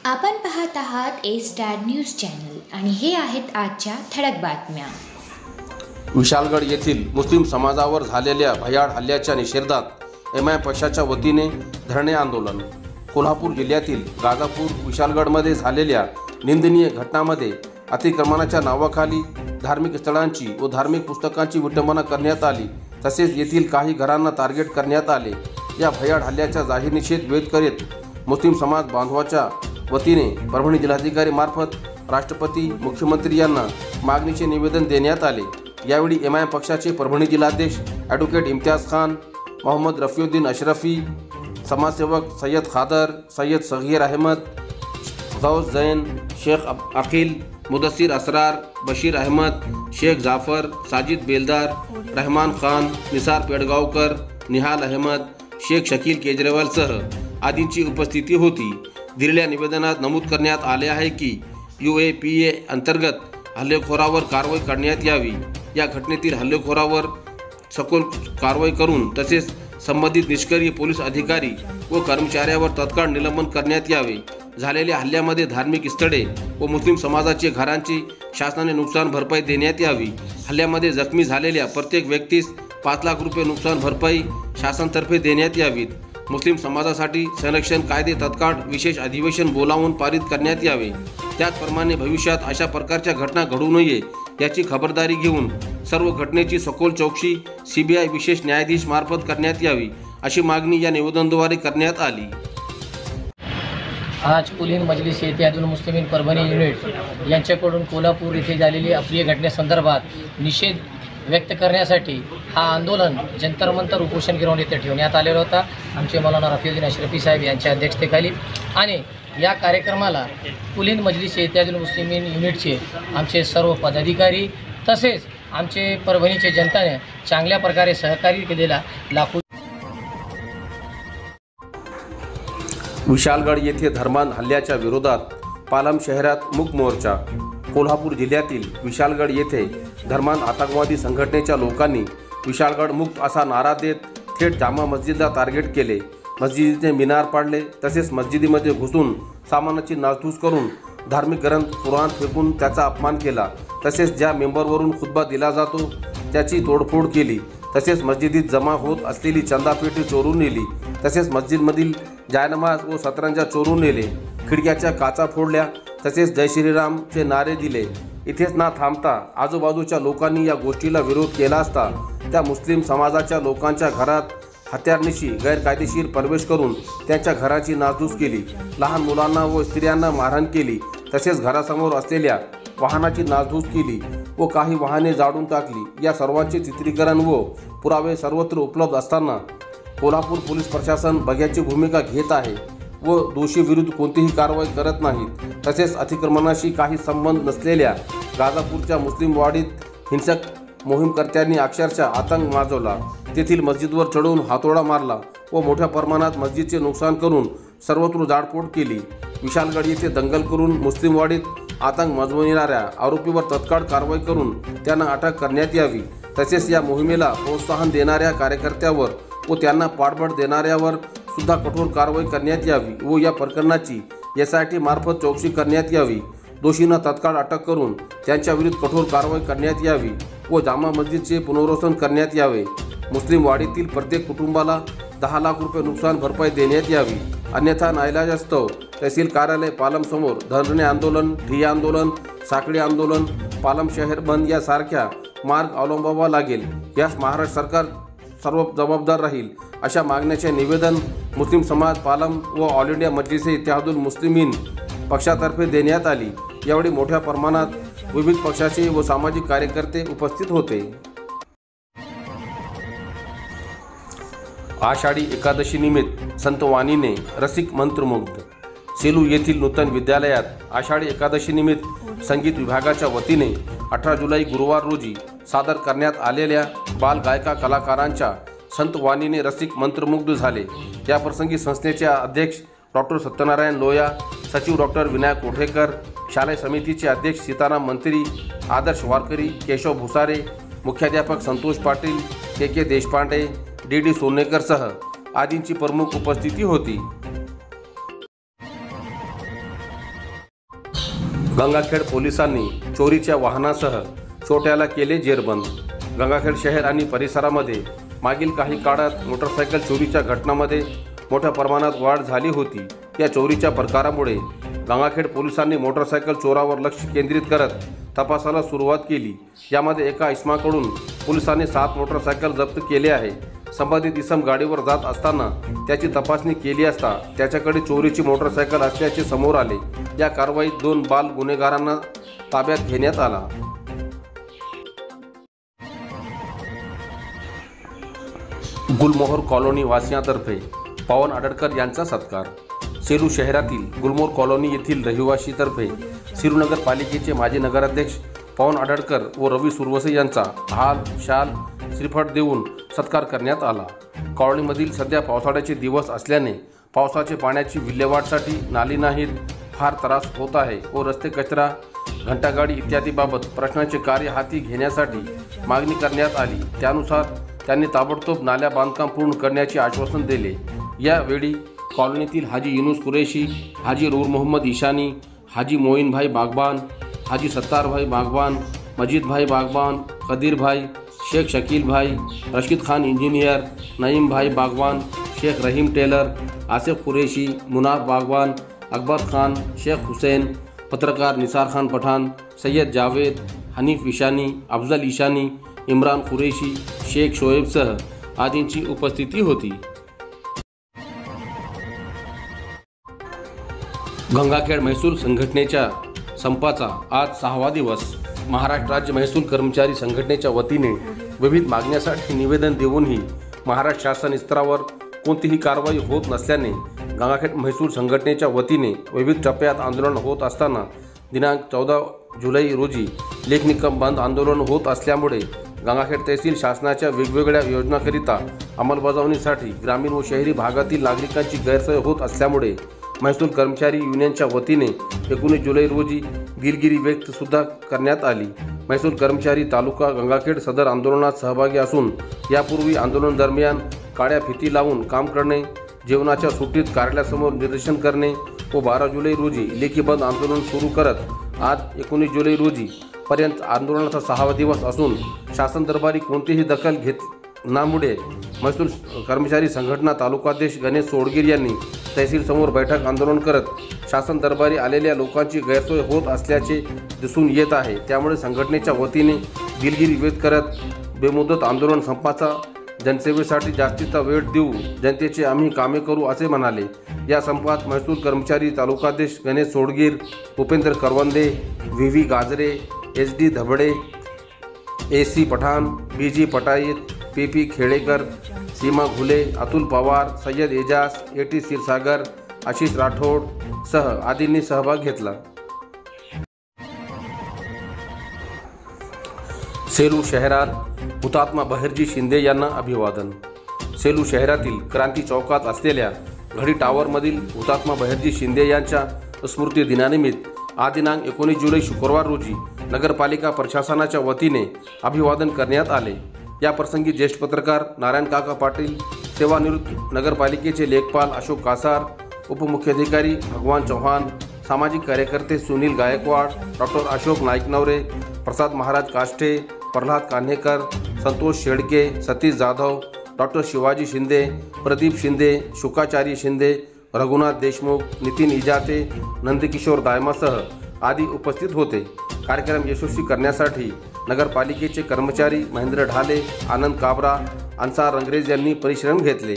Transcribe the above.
आपण पाहत आहात ए स्टार न्यूज चॅनल आणि हे आहेत आजच्या ठळक बातम्या। विशालगड येथील मुस्लिम समाजावर झालेल्या भयाड हल्ल्याच्या निषेधार्थ एमआय पक्षाच्या वतीने धरणे आंदोलन। कोल्हापूर जिल्ह्यातील गाजापूर विशालगडमध्ये झालेल्या निंदनीय घटनांमध्ये अतिक्रमणाच्या नावाखाली धार्मिक स्थळांची व धार्मिक पुस्तकांची विटंबना करण्यात आली, तसेच येथील काही घरांना टार्गेट करण्यात आले। या भयाड हल्ल्याचा जाहीर निषेध व्यक्त करीत मुस्लिम समाज बांधवाच्या वतीने परभणी जिल्हाधिकारी मार्फत राष्ट्रपती मुख्यमंत्री यांना मागणीचे निवेदन देण्यात आले। यावेळी एमआय पक्षाचे परभणी जिल्हाध्यक्ष ॲडव्होकेट इम्तियाज खान, मोहम्मद रफीउद्दीन अशरफी, समाजसेवक सय्यद खादर, सय्यद सगीर अहमद, गौस जैन, शेख अकील, मुदस्सिर असरार, बशीर अहमद, शेख जाफर, साजिद बेलदार, रहमान खान, निसार पेडगावकर, निहाल अहमद, शेख शकील केजरीवालसह आदींची उपस्थिती होती। दिलेल्या निवेदनात नमूद करण्यात आले आहे की UAPA अंतर्गत हल्लेखोरावर कारवाई करण्यात यावी। या घटनेतील हल्लेखोरावर सखोल कारवाई करून तसेच संबंधित निष्क्रिय पोलीस अधिकारी व कर्मचाऱ्यावर तत्काळ निलंबन करण्यात यावे। झालेल्या हल्ल्यामध्ये धार्मिक स्थळे व मुस्लिम समाजाचे घरांची शासनाने नुकसान भरपाई देण्यात यावी। हल्ल्यामध्ये जखमी झालेल्या प्रत्येक व्यक्तीस 5 लाख रुपये नुकसान भरपाई शासनातर्फे देण्यात यावीत। मुस्लिम समाजासाठी संरक्षण कायदे तत्काळ विशेष अधिवेशन बोलावून पारित करण्यात यावे। त्याचप्रमाणे भविष्यात अशा प्रकारच्या घटना घडू नये याची खबरदारी घेऊन सर्व घटनेची सखोल चौकशी CBI विशेष न्यायाधीश मार्फत करण्यात यावी, अशी मागणी या निवेदनाद्वारे करण्यात आली। आज कुलीन मजलिस इत्तेहादुल मुस्लिमीन परभणी युनिट यांच्याकडून कोल्हापूर येथे झालेली अप्रिय घटनेसंदर्भात निषेध व्यक्त करण्यासाठी हा आंदोलन जंतर मंतर उपोषण ग्राउंड येथे ठेवण्यात आलेला होता। आमचे मौलाना रफीउद्दीन अशरफी साहेब यांच्या अध्यक्षतेखाली आणि या कार्यक्रमाला कुलीन मजलिस इत्तेहादुल मुस्लिमीन युनिटचे आमचे सर्व पदाधिकारी तसेच आमचे परभणीचे जनताने चांगल्या प्रकारे सहकार्य केलेला लाखो। विशालगड येथे धर्मांध हल्ल्याच्या विरोधात पालम शहरात मूक मोर्चा। कोल्हापूर जिल्ह्यातील विशालगड येथे धर्मांध आतंकवादी संघटनेच्या लोकांनी विशालगड मुक्त असा नारा देत थेट जामा मस्जिदला टार्गेट केले। मस्जिदीचे मिनार पाडले, तसेच मस्जिदीमध्ये घुसून सामानाची नासधूस करून धार्मिक ग्रंथ कुराण फेकून त्याचा अपमान केला। तसेच ज्या मेंबरवरून खुतबा दिला जातो त्याची तोडफोड केली। तसेच मस्जिदीत जमा होत असलेली चंदापेटी चोरून नेली। तसेच मस्जिदमधील जायनमाज व सतरंजा चोरून नेले। खिडक्याच्या काचा फोडल्या, तसेच जय श्रीरामचे नारे दिले। इथेच ना थांबता आजूबाजूच्या लोकांनी या गोष्टीला विरोध केला असता त्या मुस्लिम समाजाच्या लोकांच्या घरात हत्यारनिशी गैरकायदेशीर प्रवेश करून त्यांच्या घराची नासधूस केली। लहान मुलांना व स्त्रियांना मारहाण केली। तसेच घरासमोर असलेल्या वाहनाची नासधूस केली व काही वाहने जाळून टाकली। या सर्वांचे चित्रीकरण व पुरावे सर्वत्र उपलब्ध असताना कोल्हापूर पोलीस प्रशासन बघ्याची भूमिका घेत आहे व दोषीविरुद्ध कोणतीही कारवाई करत नाहीत। तसेच अतिक्रमणाशी काही संबंध नसलेल्या गाजापूरच्या मुस्लिम वाडीत हिंसक मोहीमकर्त्यांनी अक्षरशः आतंक माजवला। तेथील मस्जिदवर चढून हातोडा मारला व मोठ्या प्रमाणात मस्जिदचे नुकसान करून सर्वत्र जाळपोळ केली। विशालगड येथे दंगल करून मुस्लिम वाडीत आतंक माजविणाऱ्या आरोपीवर तत्काळ कारवाई करून त्यांना अटक करण्यात यावी। तसेच या मोहिमेला प्रोत्साहन देणाऱ्या कार्यकर्त्यावर व त्यांना पाठबळ देणाऱ्यावर सुद्धा कठोर कारवाई करण्यात यावी व या प्रकरणाची SIT मार्फत चौकशी करण्यात यावी। दोषींना तत्काळ अटक करून त्यांच्याविरुद्ध कठोर कारवाई करण्यात यावी व जामा मस्जिदचे पुनर्वसन करण्यात यावे। मुस्लिम वाडीतील प्रत्येक कुटुंबाला 10 लाख रुपये नुकसान भरपाई देण्यात यावी, अन्यथा नाईलाजास्तव तहसील कार्यालय पालम समोर धरणे आंदोलन, ठिय्या आंदोलन, साखळी आंदोलन, पालम शहर बंद यासारख्या मार्ग अवलंबावा लागेल। यास महाराष्ट्र सरकार सर्व जबाबदार राहील, अशा मागण्याचे निवेदन मुस्लिम समाज पालम व ऑल इंडिया मजलिस इत्तेहादुल मुस्लिमीन पक्षातर्फे देण्यात आली। यावेळी मोठ्या प्रमाणात विविध पक्षाचे व सामाजिक कार्यकर्ते उपस्थित होते। आषाढी एकादशी निमित्त संत वाणीने रसिक मंत्रमुग्ध। सेलू येथील नूतन विद्यालयात आषाढी एकादशी निमित्त संगीत विभागाच्या वतीने 18 जुलै गुरुवार रोजी सादर करण्यात आलेल्या बाल गायका कलाकारांच्या संत वाणीने रसिक मंत्रमुग्ध झाले। याप्रसंगी संस्थेचे अध्यक्ष डॉक्टर सत्यनारायण लोया, सचिव डॉक्टर विनायक कोठेकर, शालेय समितीचे अध्यक्ष सीताराम मंत्री, आदर्श वारकरी केशव भुसारे, मुख्याध्यापक संतोष पाटील, के देशपांडे, DD सोनेकरसह आदींची प्रमुख उपस्थिती होती। गंगाखेड पोलिसांनी चोरीच्या वाहनासह चोरट्याला केले जेरबंद। गंगाखेड शहर आणि परिसरामध्ये मागील काही काळात मोटरसायकल चोरीच्या घटनांमध्ये मोठ्या प्रमाणात वाढ झाली होती। या चोरीच्या प्रकारामुळे गंगाखेड पोलिसांनी मोटरसायकल चोरावर लक्ष केंद्रित करत तपासाला सुरुवात केली। यामध्ये एका इसमाकडून पोलिसांनी 7 मोटरसायकल जप्त केले आहे। संबंधित इसम गाडीवर जात असताना त्याची तपासणी केली असता त्याच्याकडे चोरीची मोटरसायकल असल्याचे समोर आले। या कारवाईत 2 बाल गुन्हेगारांना ताब्यात घेण्यात आला। गुलमोहर कॉलनी वासियांतर्फे पवन आडळकर यांचा सत्कार। सेलू शहरातील गुलमोहर कॉलनी येथील रहिवाशीतर्फे सेलू नगरपालिकेचे माजी नगराध्यक्ष पवन आडळकर व रवी सुरवसे यांचा हाल शाल श्रीफळ देऊन सत्कार करण्यात आला। कॉलनीमधील सध्या पावसाळ्याचे दिवस असल्याने पावसाचे पाण्याची विल्हेवाटसाठी नाली नाहीत, फार त्रास होत आहे व रस्ते कचरा घंटागाडी इत्यादीबाबत प्रश्नाचे कार्य हाती घेण्यासाठी मागणी करण्यात आली। त्यानुसार त्यांनी ताबडतोब नाल्या बांधकाम पूर्ण करण्याचे आश्वासन दिले। यावेळी कॉलनीतील हाजी युनुस कुरेशी, हाजी नूर मोहम्मद ईशानी, हाजी मोईन भाई बागबान, हाजी सत्तार भाई बागबान, मजीद भाई बागबान, कदीर भाई, शेख शकील भाई, रशीद खान इंजीनियर, नईम भाई बागबान, शेख रहीम टेलर, आसिफ कुरेशी, मुनार बागबान, अकबर खान, शेख हुसैन, पत्रकार निसार खान पठान, सैयद जावेद, हनीफ ईशानी, अफजल ईशानी, इम्रान कुरेशी, शेख शोएबसह आदींची उपस्थिती होती। गंगाखेड महसूल संघटनेच्या संपाचा आज 6वा दिवस। महाराष्ट्र राज्य महसूल कर्मचारी संघटनेच्या वतीने विविध मागण्यासाठी निवेदन देऊनही महाराष्ट्र शासन स्तरावर कोणतीही कारवाई होत नसल्याने गंगाखेड महसूल संघटनेच्या वतीने विविध टप्प्यात आंदोलन होत असताना दिनांक 14 जुलै रोजी लेखनिकम बंद आंदोलन होत असल्यामुळे गंगाखेड तहसील शासनाच्या वेगवेगळ्या योजनांकरिता अंमलबजावणीसाठी ग्रामीण व शहरी भागातील नागरिकांची गैरसोय होत असल्यामुळे महसूल कर्मचारी युनियनच्या वतीने 19 जुलै रोजी दिलगिरी व्यक्त सुद्धा करण्यात आली। महसूल कर्मचारी तालुका गंगाखेड सदर आंदोलनात सहभागी असून यापूर्वी आंदोलन दरम्यान काळ्या फिती लावून काम करणे, जेवणाच्या सुट्टीत कार्यालयासमोर निदर्शन करणे व 12 जुलै रोजी लेखी बंद आंदोलन सुरू करत आज 19 जुलै रोजी पर्यंत आंदोलनाचा 6वा दिवस असून शासन दरबारी कोणतीही दखल घेतल्यामुळे महसूल कर्मचारी संघटना तालुकाध्यक्ष गणेश सोडगीर यांनी तहसील समोर बैठक आंदोलन करत शासन दरबारी आलेल्या लोकांची गैरसोय होत असल्याचे दिसून येत आहे। त्यामुळे संघटनेच्या वतीने दिलगिरी व्यक्त करत बेमुदत आंदोलन संपाचा जनसेवेसाठी जास्तीचा वेळ देऊ जनतेचे आम्ही कामे करू असे म्हणाले। या संपात महसूल कर्मचारी तालुकाध्यक्ष Ganesh Sodgir, Upendra Karvande, V Gajre, SD Dhabde, AC Pathan, BG Patait, PP Khedekar, Seema Ghule, Atul Pawar, Sayyad Ejaz, AT Kshirsagar, Ashish Rathod सह आदींनी सहभाग घेतला। सेलू शहरात हुतात्मा बहिर्जी शिंदे यांना अभिवादन। सेलू शहरातील क्रांती चौकात असलेल्या घडी टावरमधील हुतात्मा बहिर्जी शिंदे यांच्या स्मृती दिनानिमित्त आज दिनांक 19 जुलै शुक्रवार रोजी नगरपालिका प्रशासनाच्या वतीने अभिवादन करण्यात आले। या प्रसंगी ज्येष्ठ पत्रकार नारायण काका पाटील, सेवानिवृत्त नगरपालिकेचे लेखपाल अशोक कासार, उपमुख्याधिकारी भगवान चौहान, सामाजिक कार्यकर्ते सुनील गायकवाड, डॉक्टर अशोक नाईकनवरे, प्रसाद महाराज काष्टे, प्रल्हाद कान्हेकर, संतोष शेडके, सतीश जाधव, डॉक्टर शिवाजी शिंदे, प्रदीप शिंदे, शुकाचारी शिंदे, रघुनाथ देशमुख, नितीन इजाते, नंदकिशोर दायमासह आदी उपस्थित होते। कार्यक्रम यशस्वी करण्यासाठी नगरपालिकेचे कर्मचारी महेंद्र ढाले, आनंद काबरा, अन्सार रंगरेज यांनी परिश्रम घेतले।